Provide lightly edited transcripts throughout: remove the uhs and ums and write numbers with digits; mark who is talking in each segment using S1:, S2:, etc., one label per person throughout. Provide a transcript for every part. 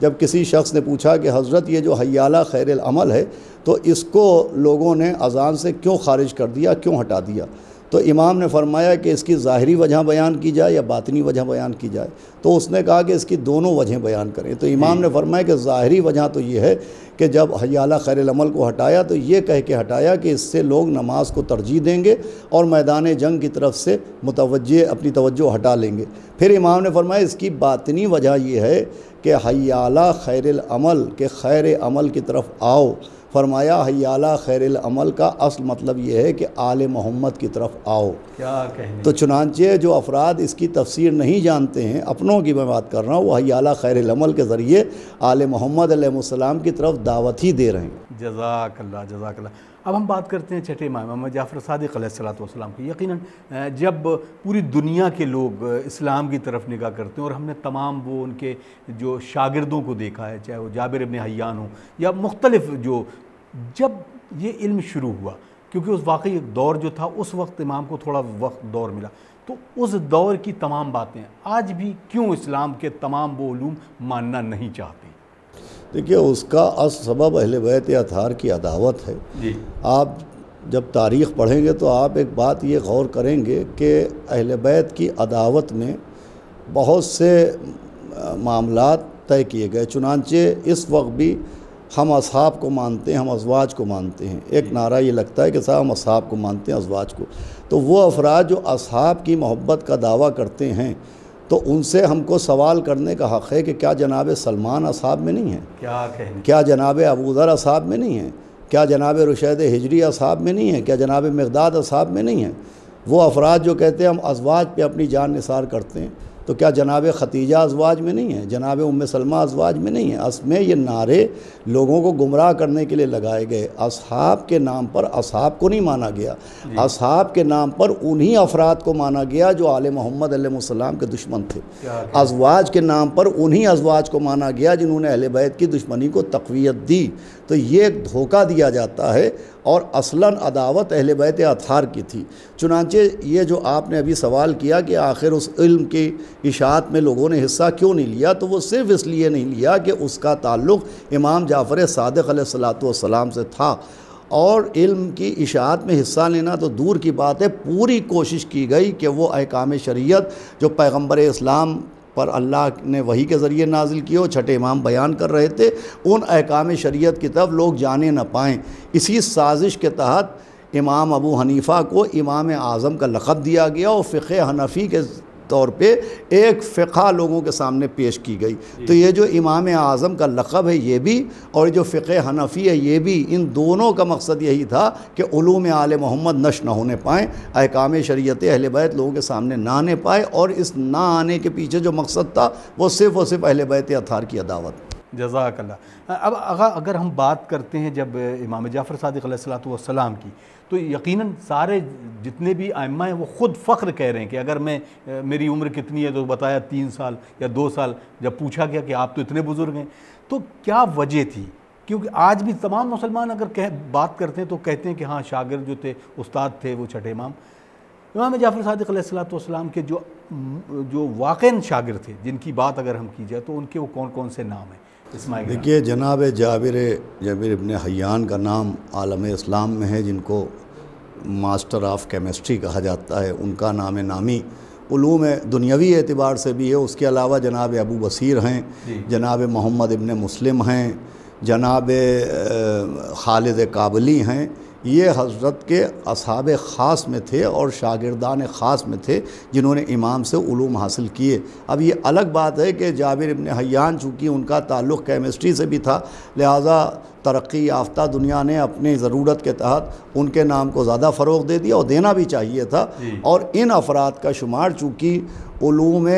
S1: جب کسی شخص نے پوچھا کہ حضرت یہ جو حی علی خیر العمل ہے تو اس کو لوگوں نے اذان سے کیوں خارج کر دیا، کیوں ہٹا دیا؟ تو امام نے فرمایا کہ اس کی ظاہری وجہ بیان کی جائے یا باطنی وجہ بیان کی جائے، تو اس نے کہا کہ اس کی دونوں وجہیں بیان کریں۔ تو امام نے فرمایا کہ ظاہری وجہ تو یہ ہے کہ جب حی علی خیر العمل کو ہٹایا تو یہ کہہ کے ہٹایا کہ اس سے لوگ نماز کو ترجیح دیں گے اور میدان جنگ کی طرف سے اپنی توجہ ہٹا لیں گے۔ پھر امام نے فرمایا اس کی باطنی وجہ یہ ہے کہ حی علی خیر العمل کے خیر عمل کی طرف آؤ۔ فرمایا حی علی خیر العمل کا اصل مطلب یہ ہے کہ آل محمد کی طرف آؤ۔
S2: کیا کہنے؟
S1: تو چنانچہ جو افراد اس کی تفسیر نہیں جانتے ہیں، اپنوں کی میں بات کر رہا ہوں، وہ حی علی خیر العمل کے ذریعے آل محمد علیہ السلام کی طرف دعوت ہی دے رہے ہیں۔
S2: جزاک اللہ، جزاک اللہ۔ اب ہم بات کرتے ہیں چھٹے امام محمد جعفر صادق علیہ السلام کی۔ یقیناً جب پوری دنیا کے لوگ اسلام کی طرف نگاہ کرتے ہیں، اور ہم نے تمام وہ ان کے جو شاگردوں کو دیکھا ہے، چاہے وہ جابر ابن حیان ہوں یا مختلف، جب یہ علم شروع ہوا، کیونکہ اس واقعی دور جو تھا اس وقت امام کو تھوڑا وقت دور ملا، تو اس دور کی تمام باتیں آج بھی کیوں اسلام کے تمام وہ علوم ماننا نہیں چاہتے؟
S1: دیکھیے، اس کا اصل سبب اہل بیت اطہار کی عداوت ہے۔ آپ جب تاریخ پڑھیں گے تو آپ ایک بات یہ غور کریں گے کہ اہل بیت کی عداوت میں بہت سے معاملات طے کیے گئے۔ چنانچہ اس وقت بھی ہم اصحاب کو مانتے ہیں، ہم ازواج کو مانتے ہیں۔ ایک نعرہ یہ لگتا ہے کہ صاحب ہم اصحاب کو مانتے ہیں، ازواج کو۔ تو وہ افراد جو اصحاب کی محبت کا دعویٰ کرتے ہیں تو ان سے ہم کو سوال کرنے کا حق ہے کہ کیا جناب سلمان اصحاب میں نہیں ہیں؟ کیا جناب ابو ذر اصحاب میں نہیں ہیں؟ کیا جناب رشید ہجری اصحاب میں نہیں ہیں؟ کیا جناب مقداد اصحاب میں نہیں ہیں؟ وہ افراد جو کہتے ہیں ہم ازواج پہ اپنی جان نثار کرتے ہیں، تو کیا جناب خدیجہ ازواج میں نہیں ہیں؟ جناب ام سلمہ ازواج میں نہیں ہیں؟ اصل میں یہ نعرے لوگوں کو گمراہ کرنے کے لیے لگائے گئے۔ اصحاب کے نام پر اصحاب کو نہیں مانا گیا، اصحاب کے نام پر انہی افراد کو مانا گیا جو آل محمد علیہ السلام کے دشمن تھے۔ ازواج کے نام پر انہی ازواج کو مانا گیا جنہوں نے اہل بیت کی دشمنی کو تقویت دی۔ تو یہ ایک دھوکہ دیا جاتا ہے، اور اصلاً عداوت اہل بیت اطہار کی تھی۔ چنانچہ یہ جو آپ نے ابھی سوال کیا کہ آخر اس علم کی اشاعت میں لوگوں نے حصہ کیوں نہیں لیا، تو وہ صرف اس لیے نہیں لیا کہ اس کا تعلق امام جعفر صادق علیہ السلام سے تھا، اور علم کی اشاعت میں حصہ لینا تو دور کی بات ہے، پوری کوشش کی گئی کہ وہ احکام شریعت جو پیغمبر اسلام پر اللہ نے وحی کے ذریعے نازل کیے وہ چھٹے امام بیان کر رہے تھے، ان احکام شریعت کی طرف لوگ جانے نہ پائیں۔ اسی سازش کے تحت امام ابو حنیفہ کو امام اعظم کا لقب دیا گیا، اور فقہ حنفی کے طور پہ ایک فقہ لوگوں کے سامنے پیش کی گئی۔ تو یہ جو امام اعظم کا لقب ہے یہ بھی، اور جو فقہ حنفی ہے یہ بھی، ان دونوں کا مقصد یہی تھا کہ علوم آل محمد نشر نہ ہونے پائیں، احکام شریعت اہل بیت لوگوں کے سامنے نہ آنے پائے، اور اس نہ آنے کے پیچھے جو مقصد تھا وہ صرف اور صرف اہل بیت اطہار کی عداوت۔
S2: جزاک اللہ۔ اب اگر ہم بات کرتے ہیں جب امام جعفر صادق علیہ السلام کی، تو یقیناً سارے جتنے بھی ائمہ ہیں وہ خود فخر کہہ رہے ہیں کہ اگر میری عمر کتنی ہے تو بتایا 3 سال یا 2 سال، جب پوچھا گیا کہ آپ تو اتنے بزرگ ہیں، تو کیا وجہ تھی؟ کیونکہ آج بھی تمام مسلمان اگر بات کرتے ہیں تو کہتے ہیں کہ ہاں شاگرد جو تھے، استاد تھے وہ چھٹے امام جعفر صادق علیہ السلام کے جو واقعاً شاگرد تھے، جن کی بات اگر ہم کی جائے تو ان کے وہ کون کون سے نام ہیں؟
S1: دیکھیے، جناب جابر ابن حیان کا نام عالم اسلام میں ہے، جن کو ماسٹر آف کیمسٹری کہا جاتا ہے، ان کا نام نامی علوم دنیاوی اعتبار سے بھی ہے۔ اس کے علاوہ جناب ابو بصیر ہیں، جناب محمد ابن مسلم ہیں، جناب خالد کابلی ہیں۔ یہ حضرت کے اصحاب خاص میں تھے اور شاگردان خاص میں تھے جنہوں نے امام سے علوم حاصل کیے۔ اب یہ الگ بات ہے کہ جابر ابن حیان چونکہ ان کا تعلق کیمسٹری سے بھی تھا، لہٰذا ترقی یافتہ دنیا نے اپنی ضرورت کے تحت ان کے نام کو زیادہ فروغ دے دیا، اور دینا بھی چاہیے تھا۔ اور ان افراد کا شمار چونکہ علوم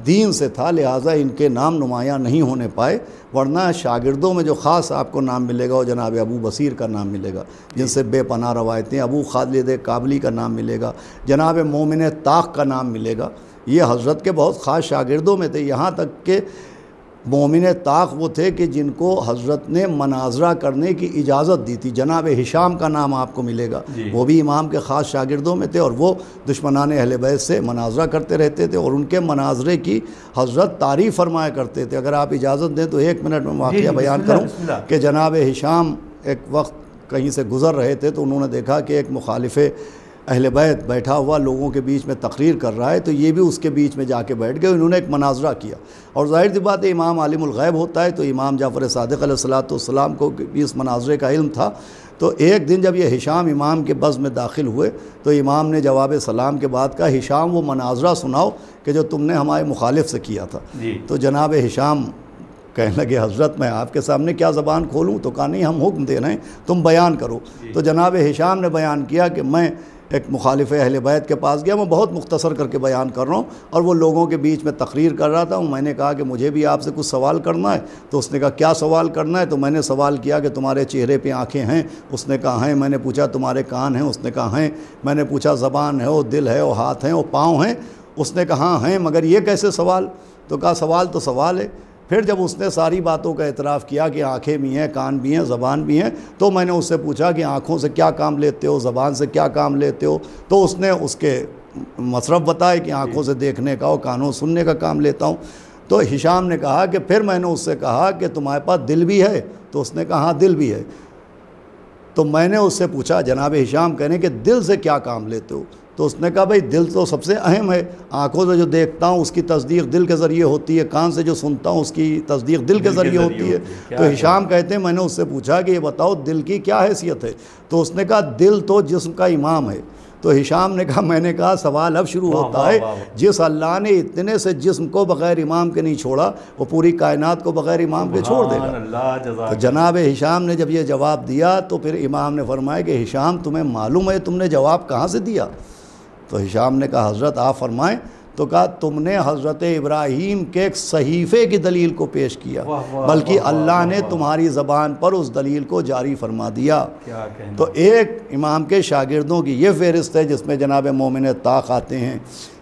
S1: دین سے تھا، لہٰذا ان کے نام نمایاں نہیں ہونے پائے، ورنہ شاگردوں میں جو خاص آپ کو نام ملے گا وہ جناب ابو بصیر کا نام ملے گا، جن سے بے پناہ روایتیں، ابو خالد کابلی کا نام ملے گا، جناب مومن طاق کا نام ملے گا۔ یہ حضرت کے بہت خاص شاگردوں میں تھے، یہاں تک کہ مومن طاق وہ تھے کہ جن کو حضرت نے مناظرہ کرنے کی اجازت دی تھی. جناب ہشام کا نام آپ کو ملے گا, وہ بھی امام کے خاص شاگردوں میں تھے, اور وہ دشمنان اہل بیت سے مناظرہ کرتے رہتے تھے, اور ان کے مناظرے کی حضرت تعریف فرمایا کرتے تھے. اگر آپ اجازت دیں تو 1 منٹ میں واقعہ بیان کروں کہ جناب ہشام ایک وقت کہیں سے گزر رہے تھے, تو انہوں نے دیکھا کہ ایک مخالف اہل بیت بیٹھا ہوا لوگوں کے بیچ میں تقریر کر رہا ہے, تو یہ بھی اس کے بیچ میں جا کے بیٹھ گئے. انہوں نے ایک مناظرہ کیا, اور ظاہر سی بات ہے امام عالم الغیب ہوتا ہے, تو امام جعفر صادق علیہ السلام کو بھی اس مناظرے کا علم تھا. تو ایک دن جب یہ ہشام امام کے بزم میں داخل ہوئے, تو امام نے جواب سلام کے بعد کہا, ہشام وہ مناظرہ سناؤ کہ جو تم نے ہمارے مخالف سے کیا تھا. تو جناب ہشام کہنے لگے, حضرت میں آپ کے سامنے کیا زبان کھولوں؟ تو کہا نہیں, ہم حکم دے رہے ہیں, تم بیان کرو. تو جناب ہشام نے بیان کیا کہ میں ایک مخالف اہل بیت کے پاس گیا, میں بہت مختصر کر کے بیان کر رہا ہوں, اور وہ لوگوں کے بیچ میں تقریر کر رہا تھا. میں نے کہا کہ مجھے بھی آپ سے کچھ سوال کرنا ہے. تو اس نے کہا کیا سوال کرنا ہے؟ تو میں نے سوال کیا کہ تمہارے چہرے پہ آنکھیں ہیں؟ اس نے کہا ہیں. میں نے پوچھا تمہارے کان ہیں؟ اس نے کہا ہیں. میں نے پوچھا زبان ہے وہ دل ہے وہ ہاتھ ہیں وہ پاؤں ہیں؟ اس نے کہا ہاں ہیں. مگر یہ کیسے سوال؟ تو کہا سوال تو سوال ہے. پھر جب اس نے ساری باتوں کا اعتراف کیا کہ آنکھیں بھی ہیں, کان بھی ہیں, زبان بھی ہیں, تو میں نے اس سے پوچھا کہ آنکھوں سے کیا کام لیتے ہو, زبان سے کیا کام لیتے ہو؟ تو اس نے اس کے مصرف بتائے کہ آنکھوں سے دیکھنے کا اور کانوں سننے کا کام لیتا ہوں. تو ہشام نے کہا کہ پھر میں نے اس سے کہا کہ تمہارے پاس دل بھی ہے؟ تو اس نے کہا ہاں دل بھی ہے. تو میں نے اس سے پوچھا, جناب ہشام کہنے کہ دل سے کیا کام لیتے ہو؟ تو اس نے کہا بھائی دل تو سب سے اہم ہے, آنکھوں سے جو دیکھتا ہوں اس کی تصدیق دل کے ذریعے ہوتی ہے, کان سے جو سنتا ہوں اس کی تصدیق دل کے ذریعے ہوتی ہے. تو ہشام کہتے ہیں میں نے اس سے پوچھا کہ یہ بتاؤ دل کی کیا حیثیت ہے؟ تو اس نے کہا دل تو جسم کا امام ہے. تو ہشام نے کہا, میں نے کہا سوال اب شروع ہوتا ہے, جس اللہ نے اتنے سے جسم کو بغیر امام کے نہیں چھوڑا, وہ پوری کائنات کو بغیر امام کے چھوڑ دے گا. تو جناب ہشام نے جب یہ جواب دیا, تو پھر امام نے فرمایا کہ ہشام تمہیں معلوم ہے تم نے جواب کہاں سے دیا؟ تو ہشام نے کہا حضرت آپ فرمائیں. تو کہا تم نے حضرت ابراہیم کے ایک صحیفے کی دلیل کو پیش کیا, بلکہ اللہ نے تمہاری زبان پر اس دلیل کو جاری فرما دیا. تو ایک امام کے شاگردوں کی یہ فہرست ہے جس میں جناب مومن طاق آتے ہیں,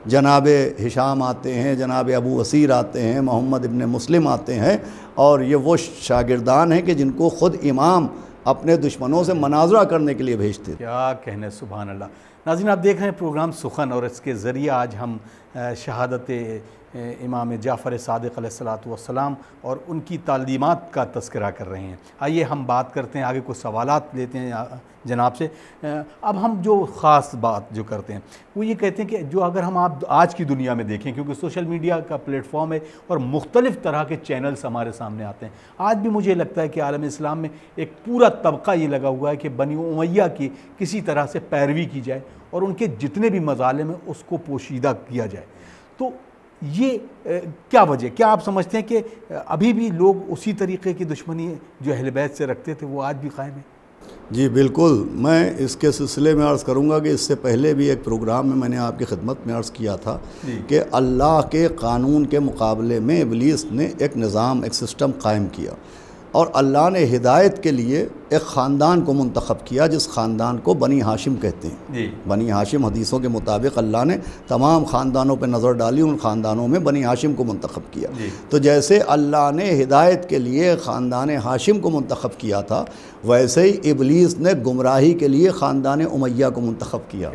S1: جناب ہشام آتے ہیں, جناب ابو وسیر آتے ہیں, محمد ابن مسلم آتے ہیں, اور یہ وہ شاگردان ہیں کہ جن کو خود امام اپنے دشمنوں سے مناظرہ کرنے کے لیے بھیجتے.
S2: کیا کہنے, سبحان اللہ. ناظرین آپ دیکھ رہے ہیں پروگرام سخن, اور اس کے ذریعے آج ہم شہادت امام جعفر صادق علیہ السلام اور ان کی تعلیمات کا تذکرہ کر رہے ہیں. آئیے ہم بات کرتے ہیں, آگے کچھ سوالات لیتے ہیں جناب سے. اب ہم جو خاص بات جو کرتے ہیں وہ یہ کہتے ہیں کہ جو اگر ہم آپ آج کی دنیا میں دیکھیں, کیونکہ سوشل میڈیا کا پلیٹ فارم ہے اور مختلف طرح کے چینلز ہمارے سامنے آتے ہیں, آج بھی مجھے لگتا ہے کہ عالم اسلام میں ایک پورا طبقہ یہ لگا ہوا ہے کہ بنی امیہ کی کسی طرح سے پیروی کی جائے اور ان کے جتنے بھی مظالم ہیں اس کو پوشیدہ کیا جائے. تو یہ کیا وجہ, کیا آپ سمجھتے ہیں کہ ابھی بھی لوگ اسی طریقے کی دشمنی جو اہل بیت سے رکھتے تھے وہ آج بھی قائم ہے؟
S1: جی بالکل. میں اس کے سلسلے میں عرض کروں گا کہ اس سے پہلے بھی ایک پروگرام میں نے آپ کی خدمت میں عرض کیا تھا کہ اللہ کے قانون کے مقابلے میں ابلیس نے ایک نظام, ایک سسٹم قائم کیا, اور اللہ نے ہدایت کے لیے ایک خاندان کو منتخب کیا جس خاندان کو بنی ہاشم کہتے ہیں. بنی ہاشم حدیثوں کے مطابق اللہ نے تمام خاندانوں پہ نظر ڈالی, ان خاندانوں میں بنی ہاشم کو منتخب کیا. تو جیسے اللہ نے ہدایت کے لیے خاندان ہاشم کو منتخب کیا تھا, ویسے ہی ابلیس نے گمراہی کے لیے خاندان امیہ کو منتخب کیا.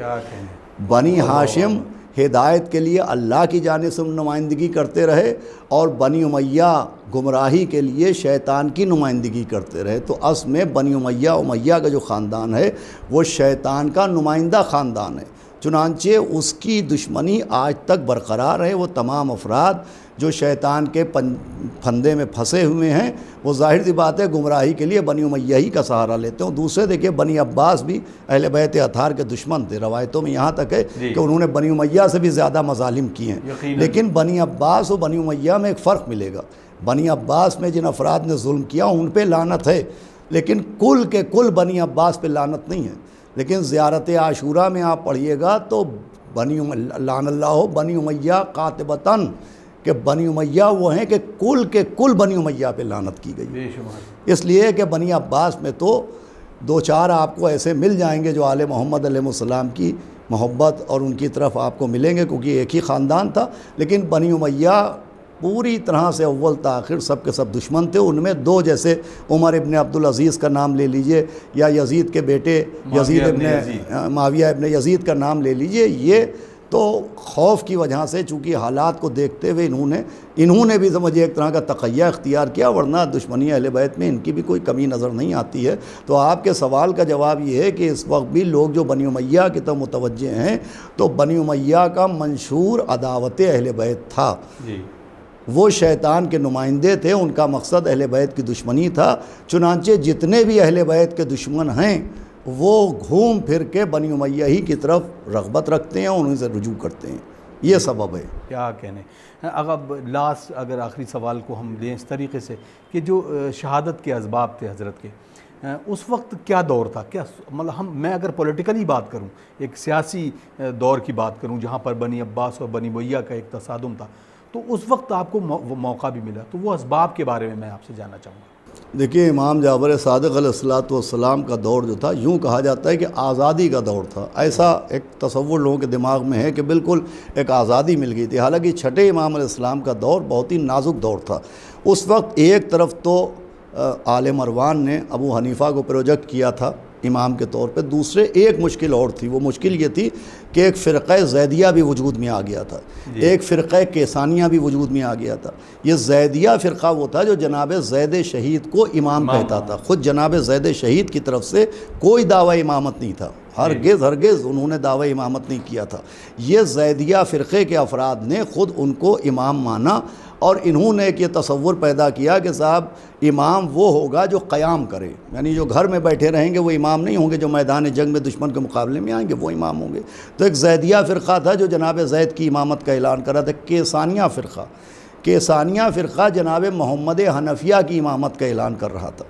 S1: بنی ہاشم ہدایت کے لیے اللہ کی جانب سے نمائندگی کرتے رہے, اور بنی امیہ گمراہی کے لیے شیطان کی نمائندگی کرتے رہے. تو اصل میں بنی امیہ کا جو خاندان ہے وہ شیطان کا نمائندہ خاندان ہے. چنانچہ اس کی دشمنی آج تک برقرار ہے. وہ تمام افراد جو شیطان کے پھندے میں پھنسے ہوئے ہیں, وہ ظاہر سی بات ہے گمراہی کے لیے بنی امیہ ہی کا سہارا لیتے ہیں. دوسرے دیکھیں بنی عباس بھی اہل بیت اطہار کے دشمن تھے. روایتوں میں یہاں تک ہے کہ انہوں نے بنی امیہ سے بھی زیادہ مظالم کیے ہیں. لیکن بنی عباس اور بنی امیہ میں ایک فرق ملے گا. بنی عباس میں جن افراد نے ظلم کیا ان پہ لعنت ہے, لیکن کل کے کل بنی عباس پہ لعنت نہیں ہے. لیکن زیارت عاشورہ میں آپ پڑھیے گا تو بنی لعن اللہ بنی امیہ قاتبتاً, کہ بنی امیہ وہ ہیں کہ کل کے کل بنی امیہ پہ لعنت کی گئی. اس لیے کہ بنی عباس میں تو دو چار آپ کو ایسے مل جائیں گے جو آل محمد علیہ السلام کی محبت اور ان کی طرف آپ کو ملیں گے, کیونکہ ایک ہی خاندان تھا. لیکن بنی امیہ پوری طرح سے اول تاخیر سب کے سب دشمن تھے. ان میں دو جیسے عمر ابن عبدالعزیز کا نام لے لیجئے یا یزید کے بیٹے معاویہ ابن یزید کا نام لے لیجئے, یہ تو خوف کی وجہ سے چونکہ حالات کو دیکھتے ہوئے انہوں نے بھی سمجھے ایک طرح کا تقیہ اختیار کیا, ورنہ دشمنی اہل بیت میں ان کی بھی کوئی کمی نظر نہیں آتی ہے. تو آپ کے سوال کا جواب یہ ہے کہ اس وقت بھی لوگ جو بنی امیہ کی طرف متوجہ ہیں, تو بنی امیہ کا منشور عداوت اہل بیت تھا. وہ شیطان کے نمائندے تھے, ان کا مقصد اہل بیت کی دشمنی تھا. چنانچہ جتنے بھی اہل بیت کے دشمن ہیں وہ گھوم پھر کے بنی امیہ ہی کی طرف رغبت رکھتے ہیں, انہیں سے رجوع کرتے ہیں. یہ سبب ہے.
S2: کیا کہنے. اگر آخری سوال کو ہم لیں اس طریقے سے کہ جو شہادت کے اسباب تھے حضرت کے, اس وقت کیا دور تھا؟ کیا مطلب میں اگر پولیٹیکلی بات کروں, ایک سیاسی دور کی بات کروں جہاں پر بنی عباس اور بنی امیہ کا ایک تصادم تھا, تو اس وقت آپ کو وہ موقع بھی ملا, تو وہ اسباب کے بارے میں آپ سے جاننا چاہوں گا.
S1: دیکھیے, امام جعفر صادق علیہ الصلوۃ والسلام کا دور جو تھا, یوں کہا جاتا ہے کہ آزادی کا دور تھا. ایسا ایک تصور لوگوں کے دماغ میں ہے کہ بالکل ایک آزادی مل گئی تھی. حالانکہ چھٹے امام علیہ السلام کا دور بہت ہی نازک دور تھا. اس وقت ایک طرف تو آل مروان نے ابو حنیفہ کو پروجیکٹ کیا تھا امام کے طور پہ, دوسرے ایک مشکل اور تھی. وہ مشکل یہ تھی کہ ایک فرقہ زیدیہ بھی وجود میں آ گیا تھا, ایک فرقہ کیسانیہ بھی وجود میں آ گیا تھا. یہ زیدیہ فرقہ وہ تھا جو جناب زید شہید کو امام کہتا تھا. خود جناب زید شہید کی طرف سے کوئی دعوی امامت نہیں تھا, ہرگز انہوں نے دعوی امامت نہیں کیا تھا. یہ زیدیہ فرقے کے افراد نے خود ان کو امام مانا, اور انہوں نے ایک یہ تصور پیدا کیا کہ صاحب امام وہ ہوگا جو قیام کرے, یعنی جو گھر میں بیٹھے رہیں گے وہ امام نہیں ہوں گے, جو میدان جنگ میں دشمن کے مقابلے میں آئیں گے وہ امام ہوں گے. تو ایک زیدیہ فرقہ تھا جو جناب زید کی امامت کا اعلان کرا تھا. کیسانیہ فرقہ جناب محمد حنفیہ کی امامت کا اعلان کر رہا تھا.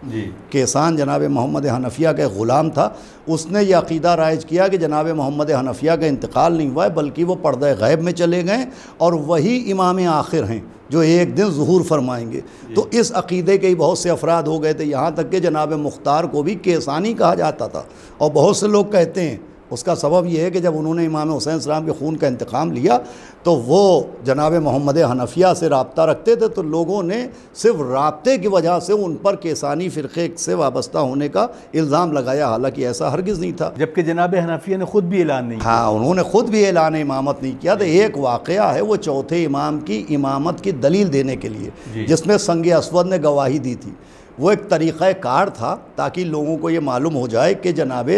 S1: کیسان جناب محمد حنفیہ کا غلام تھا, اس نے یہ عقیدہ رائج کیا کہ جناب محمد حنفیہ کا انتقال نہیں ہوا ہے بلکہ وہ پردہ غیب میں چلے گئے اور وہی امام آخر ہیں جو ایک دن ظہور فرمائیں گے. تو اس عقیدے کے ہی بہت سے افراد ہو گئے تھے, یہاں تک کہ جناب مختار کو بھی کیسانی کہا جاتا تھا. اور بہت سے لوگ کہتے ہیں اس کا سبب یہ ہے کہ جب انہوں نے امام حسین السلام کے خون کا انتقام لیا تو وہ جناب محمد حنفیہ سے رابطہ رکھتے تھے, تو لوگوں نے صرف رابطے کی وجہ سے ان پر کیسانی فرقے سے وابستہ ہونے کا الزام لگایا, حالانکہ ایسا ہرگز نہیں تھا.
S2: جبکہ جناب حنفیہ نے خود بھی اعلان نہیں کیا.
S1: ہاں, انہوں نے خود بھی اعلان امامت نہیں کیا. تو ایک واقعہ ہے وہ چوتھے امام کی امامت کی دلیل دینے کے لیے جس میں سنگ اسود نے گواہی دی تھی. وہ ایک طریقہ کار تھا تاکہ لوگوں کو یہ معلوم ہو جائے کہ جناب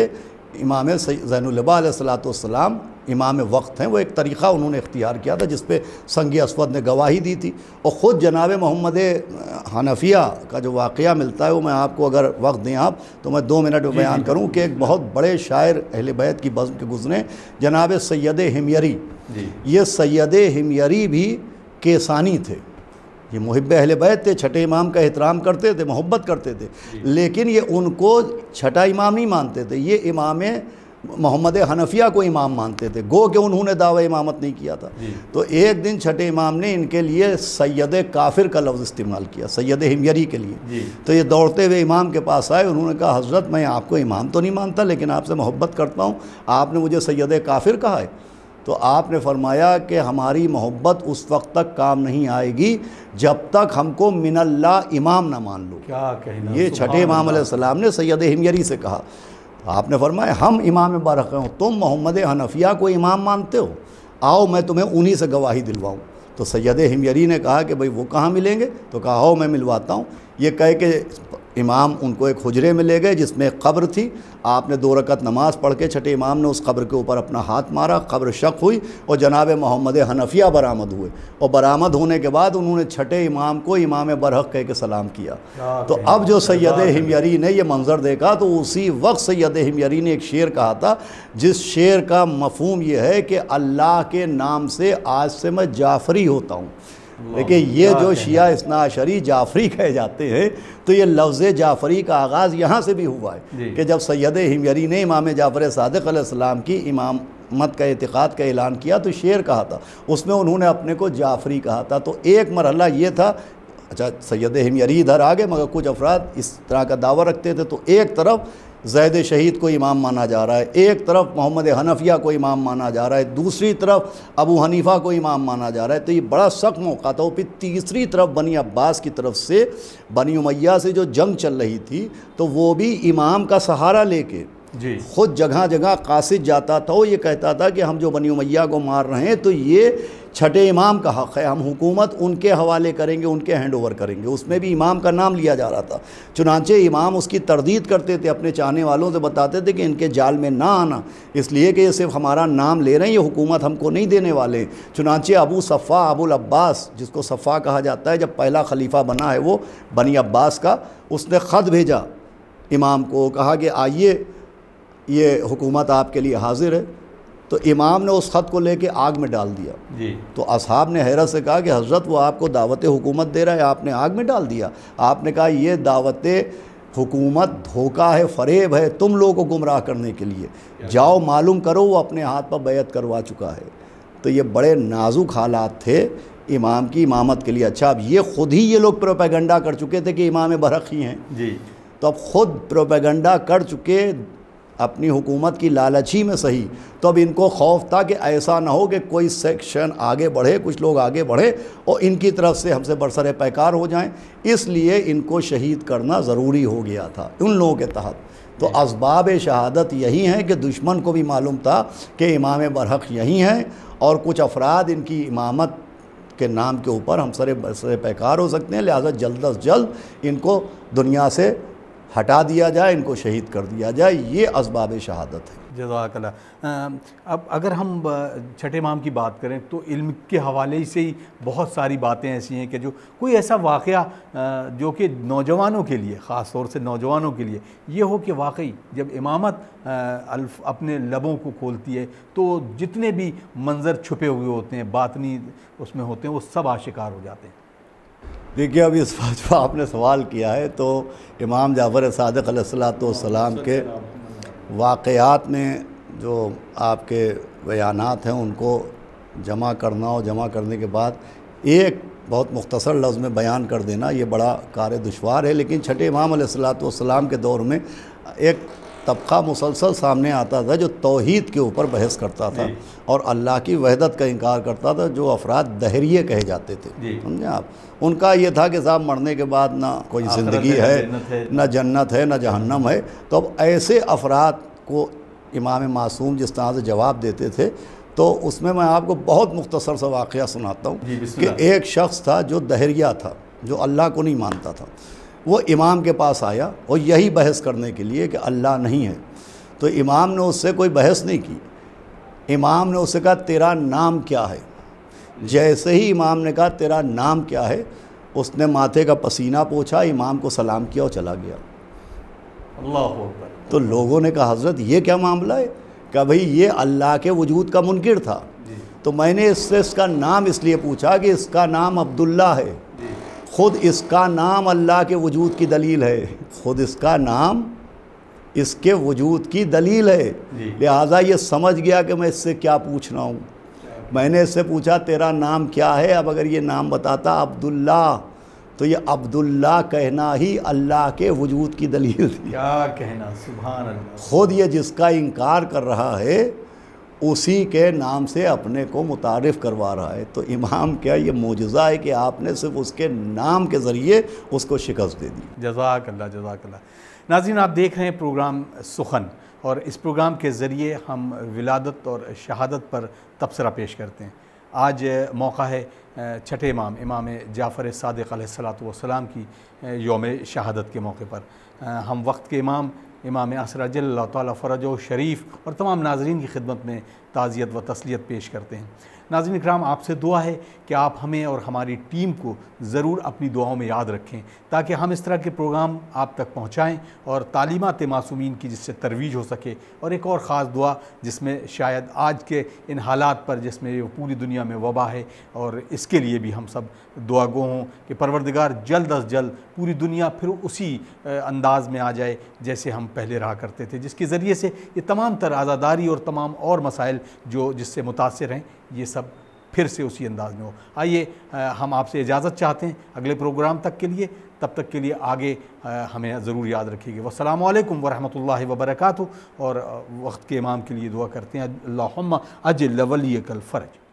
S1: امام زین العبا علیہ السلام امام وقت ہیں. وہ ایک طریقہ انہوں نے اختیار کیا تھا جس پہ سنگ اسود نے گواہی دی تھی. اور خود جناب محمد حنفیہ کا جو واقعہ ملتا ہے وہ میں آپ کو اگر وقت دیں آپ تو میں 2 منٹ میں بیان کروں کہ ایک بہت بڑے شاعر اہل بیت کی بزم کے گزرے جناب سید حمیری. یہ سید حمیری بھی کیسانی تھے, یہ محب اہل بیت تھے, چھٹے امام کا احترام کرتے تھے, محبت کرتے تھے, لیکن یہ ان کو چھٹا امام نہیں مانتے تھے, یہ امام محمد حنفیہ کو امام مانتے تھے, گو کہ انہوں نے دعوی امامت نہیں کیا تھا. تو ایک دن چھٹے امام نے ان کے لیے سید کافر کا لفظ استعمال کیا سید حمیری کے لیے. تو یہ دوڑتے ہوئے امام کے پاس آئے, انہوں نے کہا حضرت میں آپ کو امام تو نہیں مانتا لیکن آپ سے محبت کرتا ہوں, آپ نے مجھے سید کافر کہا ہے. تو آپ نے فرمایا کہ ہماری محبت اس وقت تک کام نہیں آئے گی جب تک ہم کو من اللہ امام نہ مان لو.
S2: کیا کہنا.
S1: یہ چھٹے امام علیہ السلام نے سید حمیری سے کہا. آپ نے فرمایا ہم امام برحق ہوں, تم محمد حنفیہ کو امام مانتے ہو, آؤ میں تمہیں انہی سے گواہی دلواؤں. تو سید حمیری نے کہا کہ بھئی وہ کہاں ملیں گے؟ تو کہا آؤ میں ملواتا ہوں. یہ کہہ کہ امام ان کو ایک حجرے میں لے گئے جس میں ایک قبر تھی. آپ نے 2 رکعت نماز پڑھ کے چھٹے امام نے اس قبر کے اوپر اپنا ہاتھ مارا, قبر شق ہوئی اور جناب محمد حنفیہ برآمد ہوئے. اور برآمد ہونے کے بعد انہوں نے چھٹے امام کو امام برحق کہہ کے سلام کیا. تو اب جو سید حمیری نے یہ منظر دیکھا تو اسی وقت سید حمیری نے ایک شعر کہا تھا جس شعر کا مفہوم یہ ہے کہ اللہ کے نام سے آج سے میں جعفری ہوتا ہوں. دیکھیں یہ جو شیعہ اثنا عشری جعفری کہے جاتے ہیں تو یہ لفظ جعفری کا آغاز یہاں سے بھی ہوا ہے کہ جب سید حمیری نے امام جعفر صادق علیہ السلام کی امامت کا اعتقاد کا اعلان کیا تو شعر کہا تھا, اس میں انہوں نے اپنے کو جعفری کہا تھا. تو ایک مرحلہ یہ تھا. اچھا سید حمیری ادھر آ گئے مگر کچھ افراد اس طرح کا دعویٰ رکھتے تھے. تو ایک طرف زید شہید کو امام مانا جا رہا ہے، ایک طرف محمد حنفیہ کو امام مانا جا رہا ہے، دوسری طرف ابو حنیفہ کو امام مانا جا رہا ہے، تو یہ بڑا سخت موقع تھا۔ پھر تیسری طرف بنی عباس کی طرف سے بنی امیہ سے جو جنگ چل رہی تھی تو وہ بھی امام کا سہارا لے کے خود جگہ جگہ قاصد جاتا تھا، وہ یہ کہتا تھا کہ ہم جو بنی امیہ کو مار رہے ہیں تو یہ چھٹے امام کا حق ہے، ہم حکومت ان کے حوالے کریں گے، ان کے ہینڈ اوور کریں گے۔ اس میں بھی امام کا نام لیا جا رہا تھا، چنانچہ امام اس کی تردید کرتے تھے، اپنے چاہنے والوں سے بتاتے تھے کہ ان کے جال میں نہ آنا، اس لیے کہ یہ صرف ہمارا نام لے رہے ہیں، یہ حکومت ہم کو نہیں دینے والے۔ چنانچہ ابو صفا ابو العباس، جس کو صفا کہا جاتا ہے، جب پہلا خلیفہ بنا ہے وہ بنی عباس کا، اس نے خط بھیجا امام کو، کہا کہ آئیے یہ حکومت آپ کے لیے حاضر ہے، تو امام نے اس خط کو لے کے آگ میں ڈال دیا۔ تو اصحاب نے حیرت سے کہا کہ حضرت وہ آپ کو دعوت حکومت دے رہا ہے، آپ نے آگ میں ڈال دیا۔ آپ نے کہا یہ دعوت حکومت دھوکہ ہے، فریب ہے، تم لوگوں کو گمراہ کرنے کے لیے، جاؤ معلوم کرو وہ اپنے ہاتھ پر بیعت کروا چکا ہے۔ تو یہ بڑے نازک حالات تھے امام کی امامت کے لیے۔ اچھا اب یہ خود ہی یہ لوگ پروپیگنڈا کر چکے تھے کہ امام برحق ہی ہیں، تو اب خود پروپیگنڈا کر چکے اپنی حکومت کی لالچی میں صحیح، تو اب ان کو خوف تھا کہ ایسا نہ ہو کہ کوئی سیکشن آگے بڑھے، کچھ لوگ آگے بڑھے اور ان کی طرف سے ہم سے برسر پیکار ہو جائیں، اس لیے ان کو شہید کرنا ضروری ہو گیا تھا ان لوگوں کے تحت۔ تو اسباب شہادت یہی ہیں کہ دشمن کو بھی معلوم تھا کہ امام برحق یہی ہیں، اور کچھ افراد ان کی امامت کے نام کے اوپر ہم برسر پیکار ہو سکتے ہیں، لہذا جلد از جلد ان کو دنیا سے ہٹا دیا جائے، ان کو شہید کر دیا جائے، یہ اسباب شہادت ہے۔
S2: جزاک اللہ۔ اب اگر ہم چھٹے امام کی بات کریں تو علم کے حوالے سے ہی بہت ساری باتیں ایسی ہیں کہ جو کوئی ایسا واقعہ جو کہ نوجوانوں کے لیے، خاص طور سے نوجوانوں کے لیے یہ ہو کہ واقعی جب امامت اپنے لبوں کو کھولتی ہے تو جتنے بھی منظر چھپے ہوئے ہوتے ہیں، باطنی اس میں ہوتے ہیں، وہ سب آشکار ہو جاتے ہیں۔
S1: دیکھیے اب اس بات جو آپ نے سوال کیا ہے تو امام جعفر صادق علیہ السلام کے واقعات میں جو آپ کے بیانات ہیں ان کو جمع کرنا اور جمع کرنے کے بعد ایک بہت مختصر لفظ میں بیان کر دینا یہ بڑا کار دشوار ہے، لیکن چھٹے امام علیہ السلام کے دور میں ایک طبقہ مسلسل سامنے آتا تھا جو توحید کے اوپر بحث کرتا تھا اور اللہ کی وحدت کا انکار کرتا تھا، جو افراد دہریے کہے جاتے تھے، سمجھے آپ۔ ان کا یہ تھا کہ صاحب مرنے کے بعد نہ کوئی زندگی ہے، نہ جنت ہے، نہ جہنم ہے۔ تو اب ایسے افراد کو امام معصوم جس طرح سے جواب دیتے تھے، تو اس میں آپ کو بہت مختصر سا واقعہ سناتا ہوں کہ ایک شخص تھا جو دہریہ تھا، جو اللہ کو نہیں مانتا تھا، وہ امام کے پاس آیا اور یہی بحث کرنے کے لیے کہ اللہ نہیں ہے۔ تو امام نے اس سے کوئی بحث نہیں کی، امام نے اس سے کہا تیرا نام کیا ہے؟ جیسے ہی امام نے کہا تیرا نام کیا ہے، اس نے ماتھے کا پسینہ پوچھا، امام کو سلام کیا اور چلا گیا۔
S2: اللہ اکبر۔
S1: تو لوگوں نے کہا حضرت یہ کیا معاملہ ہے؟ کہ بھئی یہ اللہ کے وجود کا منکر تھا، تو میں نے اس سے اس کا نام اس لیے پوچھا کہ اس کا نام عبداللہ ہے، خود اس کا نام اللہ کے وجود کی دلیل ہے، خود اس کا نام اس کے وجود کی دلیل ہے، لہٰذا یہ سمجھ گیا کہ میں اس سے کیا پوچھنا ہوں۔ میں نے اس سے پوچھا تیرا نام کیا ہے؟ اب اگر یہ نام بتاتا عبداللہ، تو یہ عبداللہ کہنا ہی اللہ کے وجود کی دلیل تھی۔
S2: کیا کہنا، سبحان اللہ۔
S1: خود یہ جس کا انکار کر رہا ہے اسی کے نام سے اپنے کو متعارف کروا رہا ہے۔ تو امام کیا یہ معجزہ ہے کہ آپ نے صرف اس کے نام کے ذریعے اس کو شکست دے دی۔
S2: جزاک اللہ، جزاک اللہ۔ ناظرین آپ دیکھ رہے ہیں پروگرام سخن، اور اس پروگرام کے ذریعے ہم ولادت اور شہادت پر تبصرہ پیش کرتے ہیں۔ آج موقع ہے چھٹے امام جعفر صادق علیہ السلام کی یوم شہادت کے موقع پر ہم وقت کے امام عصر اجل اللہ تعالیٰ فرجہ شریف اور تمام ناظرین کی خدمت میں تعزیت و تسلیت پیش کرتے ہیں۔ ناظرین اکرام، آپ سے دعا ہے کہ آپ ہمیں اور ہماری ٹیم کو ضرور اپنی دعاؤں میں یاد رکھیں تاکہ ہم اس طرح کے پروگرام آپ تک پہنچائیں اور تعلیمات معصومین کی جس سے ترویج ہو سکے۔ اور ایک اور خاص دعا جس میں شاید آج کے ان حالات پر جس میں پوری دنیا میں وبا ہے، اور اس کے لیے بھی ہم سب دعا گو ہوں کہ پروردگار جلد از جلد پوری دنیا پھر اسی انداز میں آ جائے جیسے ہم پہلے رہا کرتے تھے، جس کے ذریعے سے یہ تمام تر آزاداری اور تمام اور مسائل جو جس سے متاثر ہیں یہ سب پھر سے اسی انداز میں ہو۔ آئیے ہم آپ سے اجازت چاہتے ہیں اگلے پروگرام تک کے لیے، تب تک کے لیے آگے ہمیں ضرور یاد رکھیے گا۔ والسلام علیکم ورحمۃ اللہ وبرکاتہ، اور وقت کے امام کے لیے دعا کرتے ہیں اللہم اجل ولیک الفرج۔